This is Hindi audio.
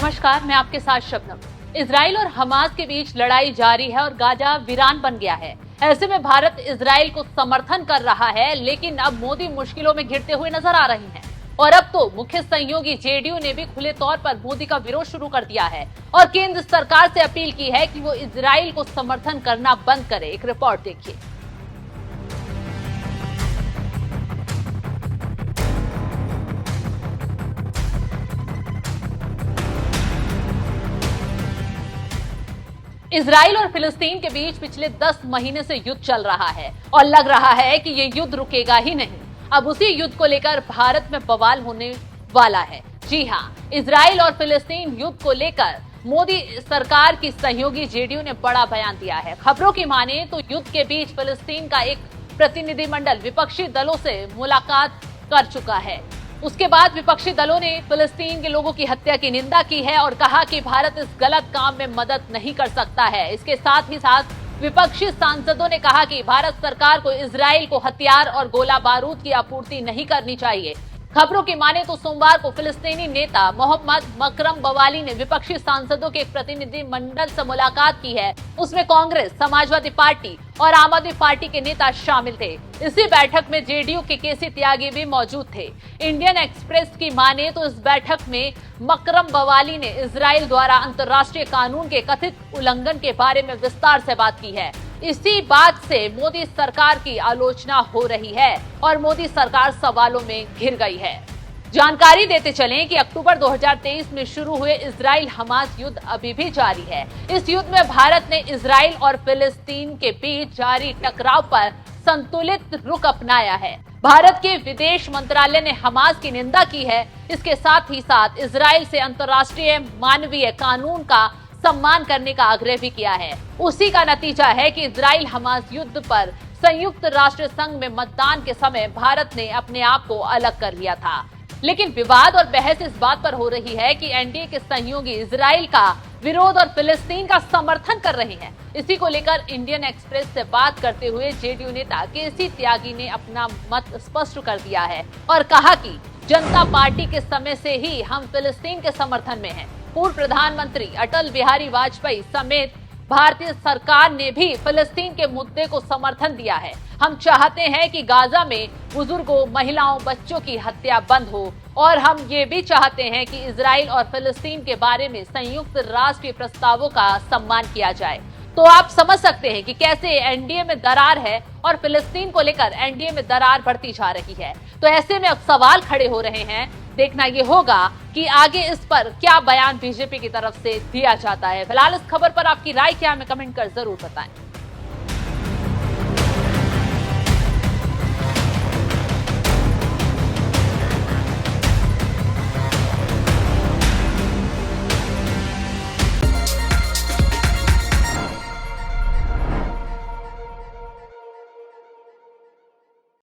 नमस्कार, मैं आपके साथ शबनम। इजराइल और हमास के बीच लड़ाई जारी है और गाजा वीरान बन गया है। ऐसे में भारत इजराइल को समर्थन कर रहा है, लेकिन अब मोदी मुश्किलों में घिरते हुए नजर आ रहे हैं। और अब तो मुख्य सहयोगी जेडीयू ने भी खुले तौर पर मोदी का विरोध शुरू कर दिया है और केंद्र सरकार से अपील की है कि वो इजराइल को समर्थन करना बंद करे। एक रिपोर्ट देखिए। इजराइल और फिलिस्तीन के बीच पिछले 10 महीने से युद्ध चल रहा है और लग रहा है कि ये युद्ध रुकेगा ही नहीं। अब उसी युद्ध को लेकर भारत में बवाल होने वाला है। जी हाँ, इजराइल और फिलिस्तीन युद्ध को लेकर मोदी सरकार की सहयोगी जेडीयू ने बड़ा बयान दिया है। खबरों की माने तो युद्ध के बीच फिलिस्तीन का एक प्रतिनिधिमंडल विपक्षी दलों से मुलाकात कर चुका है। उसके बाद विपक्षी दलों ने फिलिस्तीन के लोगों की हत्या की निंदा की है और कहा कि भारत इस गलत काम में मदद नहीं कर सकता है। इसके साथ ही साथ विपक्षी सांसदों ने कहा कि भारत सरकार को इजराइल को हथियार और गोला बारूद की आपूर्ति नहीं करनी चाहिए। खबरों की माने तो सोमवार को फिलिस्तीनी नेता मोहम्मद मकरम बवाली ने विपक्षी सांसदों के एक प्रतिनिधि मंडल से मुलाकात की है। उसमें कांग्रेस, समाजवादी पार्टी और आम आदमी पार्टी के नेता शामिल थे। इसी बैठक में जेडीयू के केसी त्यागी भी मौजूद थे। इंडियन एक्सप्रेस की माने तो इस बैठक में मकरम बवाली ने इजराइल द्वारा अंतर्राष्ट्रीय कानून के कथित उल्लंघन के बारे में विस्तार से बात की है। इसी बात से मोदी सरकार की आलोचना हो रही है और मोदी सरकार सवालों में घिर गई है। जानकारी देते चलें कि अक्टूबर 2023 में शुरू हुए इजराइल हमास युद्ध अभी भी जारी है। इस युद्ध में भारत ने इजराइल और फिलिस्तीन के बीच जारी टकराव पर संतुलित रुख अपनाया है। भारत के विदेश मंत्रालय ने हमास की निंदा की है। इसके साथ ही साथ इजराइल से अंतर्राष्ट्रीय मानवीय कानून का सम्मान करने का आग्रह भी किया है। उसी का नतीजा है कि इजराइल हमास युद्ध पर संयुक्त राष्ट्र संघ में मतदान के समय भारत ने अपने आप को अलग कर लिया था। लेकिन विवाद और बहस इस बात पर हो रही है कि एनडीए के सहयोगी इजराइल का विरोध और फिलिस्तीन का समर्थन कर रहे हैं। इसी को लेकर इंडियन एक्सप्रेस से बात करते हुए जेडीयू नेता केसी त्यागी ने अपना मत स्पष्ट कर दिया है और कहा कि जनता पार्टी के समय से ही हम फिलिस्तीन के समर्थन में हैं। पूर्व प्रधानमंत्री अटल बिहारी वाजपेयी समेत भारतीय सरकार ने भी फिलिस्तीन के मुद्दे को समर्थन दिया है। हम चाहते हैं कि गाजा में बुजुर्गों, महिलाओं, बच्चों की हत्या बंद हो और हम ये भी चाहते हैं कि इजराइल और फिलिस्तीन के बारे में संयुक्त राष्ट्रीय प्रस्तावों का सम्मान किया जाए। तो आप समझ सकते हैं कि कैसे एनडीए में दरार है और फिलिस्तीन को लेकर एनडीए में दरार बढ़ती जा रही है। तो ऐसे में अब सवाल खड़े हो रहे हैं। देखना ये होगा कि आगे इस पर क्या बयान बीजेपी की तरफ से दिया जाता है। फिलहाल इस खबर पर आपकी राय क्या है, हमें कमेंट कर जरूर बताएं।